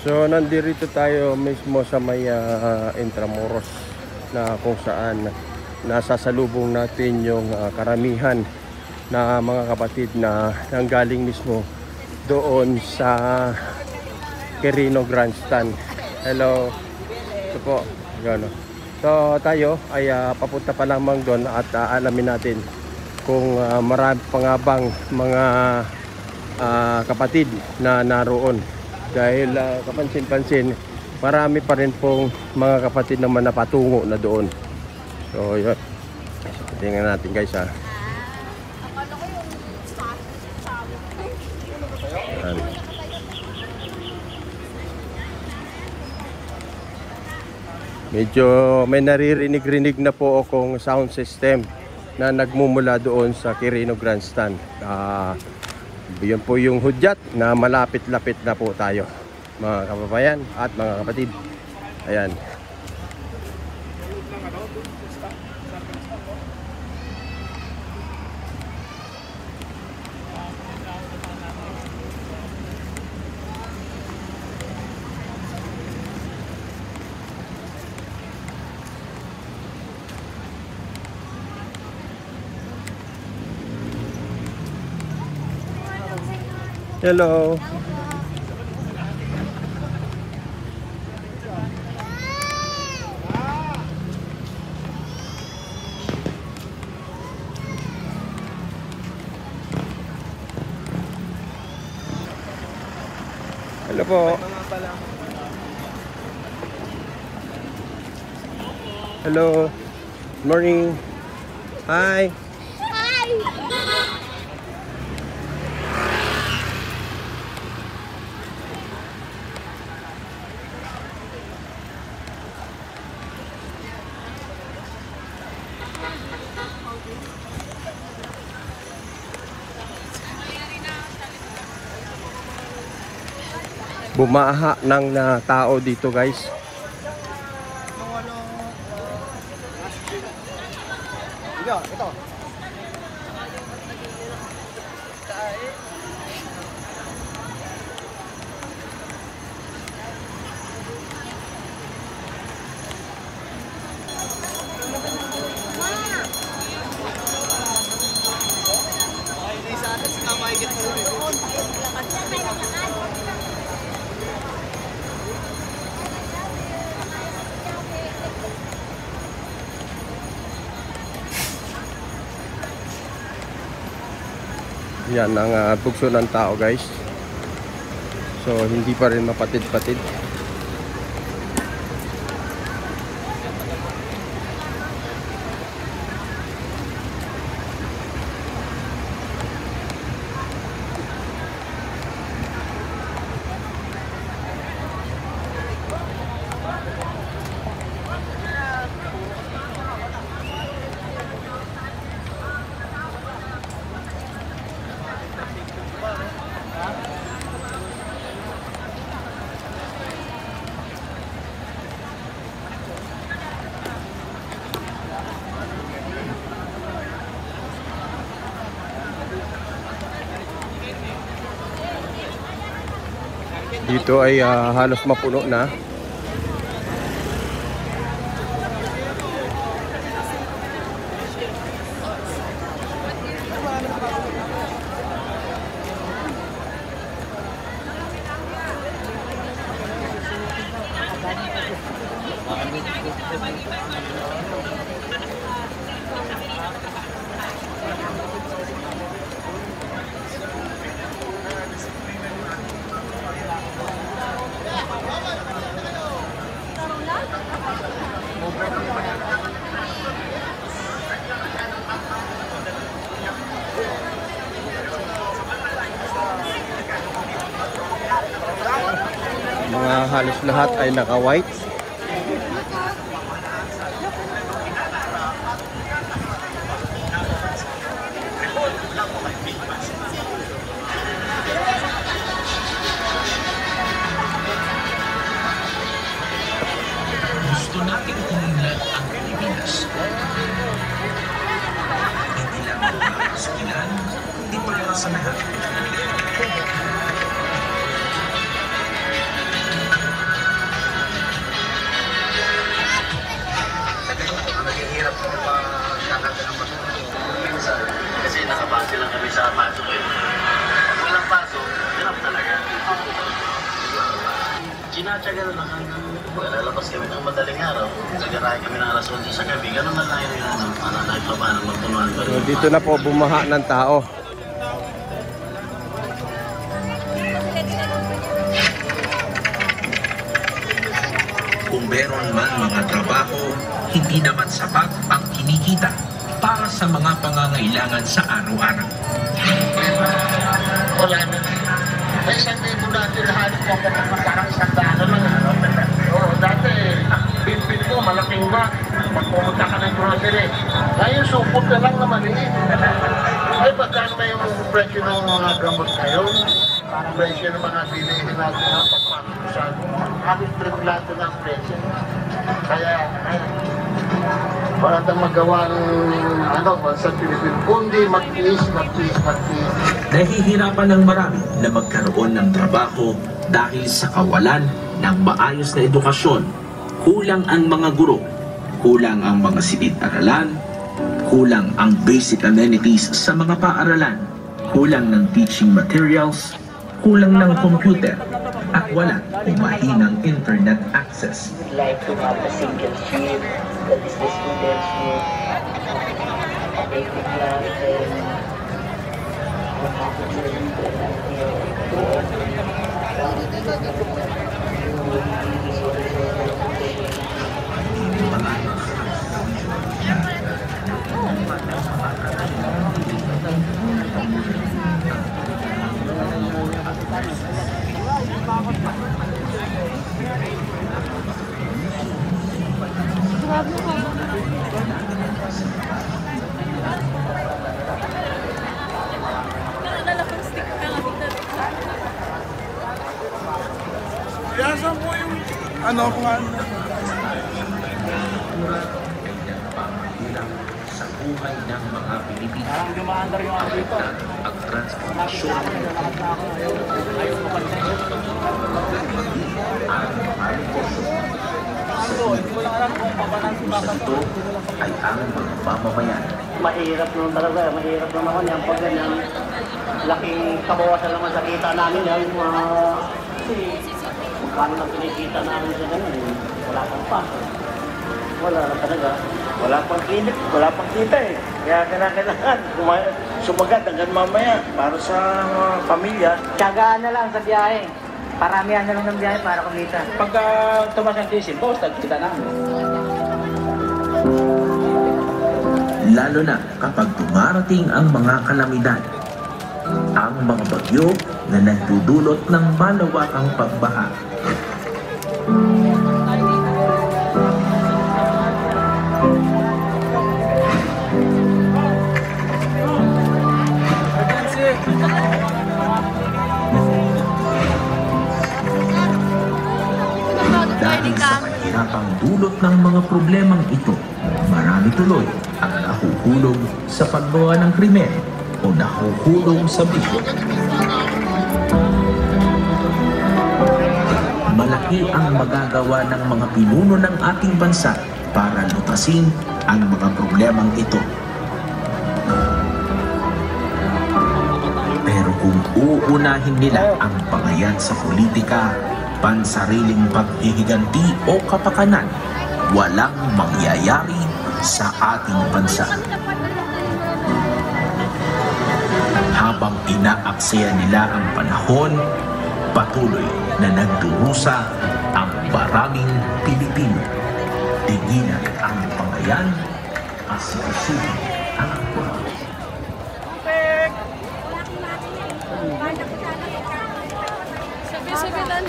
So nandito tayo mismo sa may Intramuros na kung saan nasasalubong natin yung karamihan na mga kapatid na nanggaling mismo doon sa Quirino Grandstand. Hello. Ito po. Gano. So tayo ay papunta pa lamang doon at alamin natin kung marami pa nga bang mga kapatid na naroon. Dahil kapansin-pansin, marami pa rin pong mga kapatid naman na patungo na doon. So yun, tingnan natin guys ha. Yan. Medyo may naririnig-rinig na po akong sound system na nagmumula doon sa Quirino Grandstand. Yun po yung hudyat na malapit-lapit na po tayo mga kababayan at mga kapatid. Ayan. Hello. Hello po. Hello. Morning. Hi. Bumaha ng tao dito guys. Ito. Yan ang bugso ng tao guys. So hindi pa rin mapatid-patid. Dito ay halos mapuno na. Mga halos lahat ay naka-white. Gusto natin umunlad ang Pilipinas. Hindi lang para sa ilan, hindi para sa lahat. Sinatsaga na lang hanggang lalabas kami ng madaling araw. Nagarahe kami ng alas 11 sa gabi. Ganun na lang yung kahit pa paano magpunuan ko. So, dito na po bumaha ng tao. Kung meron man mga trabaho, hindi naman sapat ang kinikita para sa mga pangangailangan sa araw-araw. Wala na. May isang libo dati lahat ko parang isang daan lang. Oo, dati, bit-bit mo, malaking ba? Pag pumunta ka ng grocery. Ngayon, supot na lang na maliit. Ay, pagkaan na yung presyo ng mga gamot ngayon? Presyo ng mga bilihin natin na pagmatusan. Halos triplato ng presyo. Kaya, para tayong magawang sa Pilipin, kundi magtiis. Nahihirapan ng marami na magkaroon ng trabaho dahil sa kawalan ng maayos na edukasyon. Kulang ang mga guro, kulang ang mga silid-aralan, kulang ang basic amenities sa mga paaralan, kulang ng teaching materials, kulang ng computer, at wala o mahinang internet access. We'd like to have a single sheet that is the students with a basic class and what happens in Yasan mo yung ano kung ano. Sa buhay ng mga Pilipino. Parang dumaandar yung ano dito. Ang transportasyon. Sa ito ay ang mga mamamayan. mahirap naman talaga, mahirap naman yan pag ganyan. Laking kabawasan naman sa kita namin yan. Kasi paano lang kinikita namin sa ganyan, wala pang pa. Wala na talaga. Wala pang kita eh. Kaya kailangan sumagat hanggang mamaya para sa pamilya. Tiyagaan na lang sa biyahe. Paramihan na lang ng biyahe para kumita. Pagka tumas ang diesel, boss, kita namin. Lalo na kapag dumarating ang mga kalamidad. Ang mga bagyo na nagdudulot ng malawakang pagbaha. Dahil sa kahirapang dulot ng mga problemang ito, marami tuloy ang nahuhulog sa paggawa ng krimen o nahuhulog sa bisyo. Malaki ang magagawa ng mga pinuno ng ating bansa para lutasin ang mga problemang ito. Pero kung uunahin nila ang pangayan sa politika, pansariling paghihiganti o kapakanan, walang mangyayari sa ating bansa. Habang inaaksaya nila ang panahon, patuloy na nagdurusa ang maraming Pilipino. Tinginan ang pangayan, asikasuhin ang puno. Sabi-sabi lang.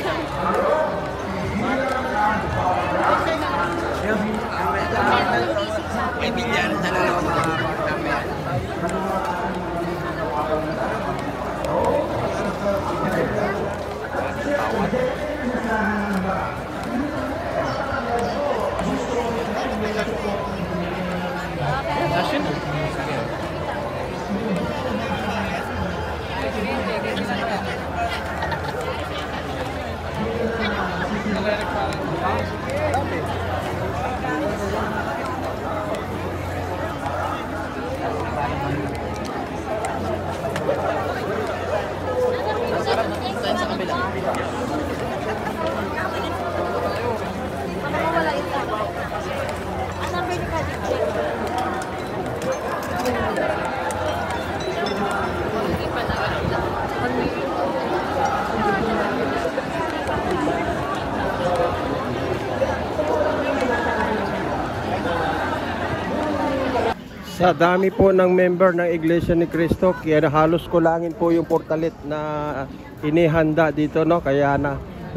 Sa dami po ng member ng Iglesia ni Cristo, kaya halos kulangin po yung portalit na inihanda dito, no? Kaya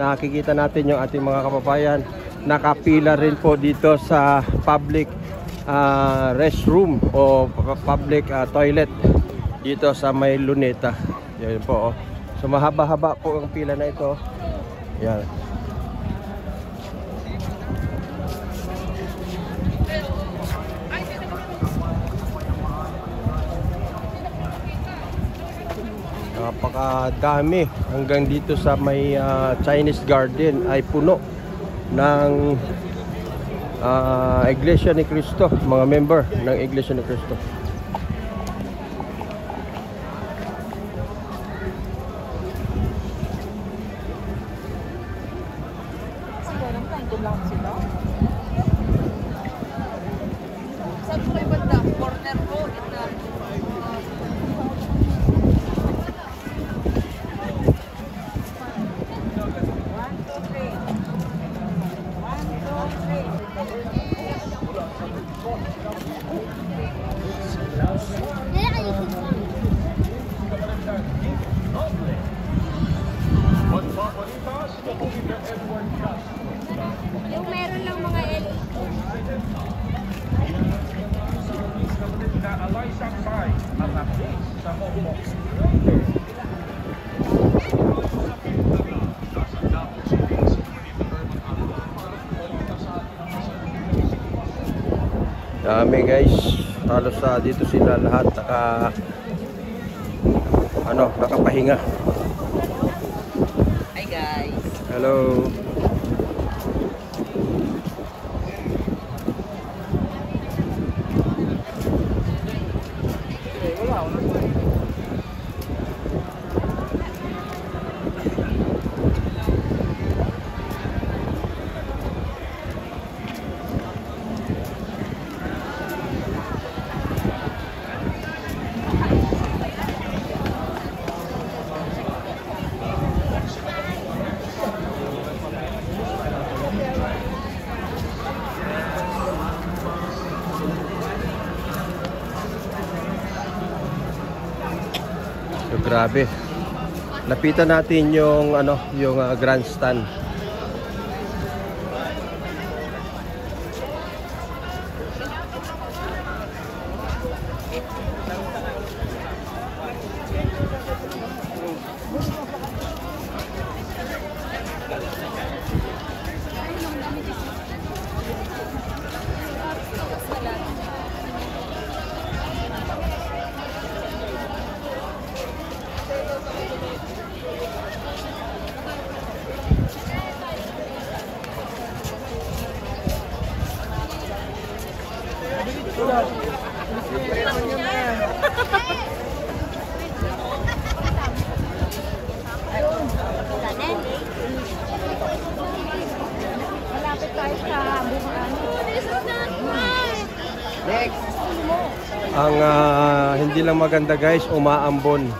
nakikita natin yung ating mga kababayan nakapila rin po dito sa public restroom o public toilet dito sa may Luneta. Yan po, oh. So mahaba-haba po ang pila na ito. Yan. Napakadami. Hanggang dito sa may Chinese Garden ay puno ng Iglesia ni Cristo, mga member ng Iglesia ni Cristo. Saan po kayo banda? Corner po, gitna. Yung meron lang mga LED. Dami guys, halos dito sila lahat nakapahinga. Hi guys. Hello. So, grabe. Lapitan natin yung grandstand. Malapit tayo sa bukaan. Ang hindi lang maganda guys, umaambon.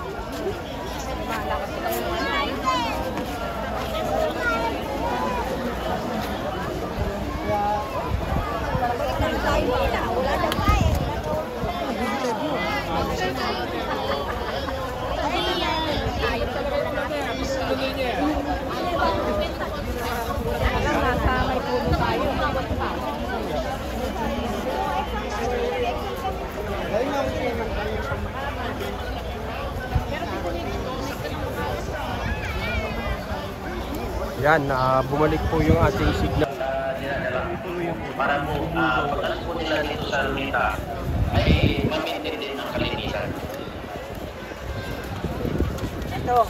Yan, bumalik po yung ating signal. Para po, pagkalas po nila dito sa Luneta ay ma-maintain din ang kalinisan. Ito.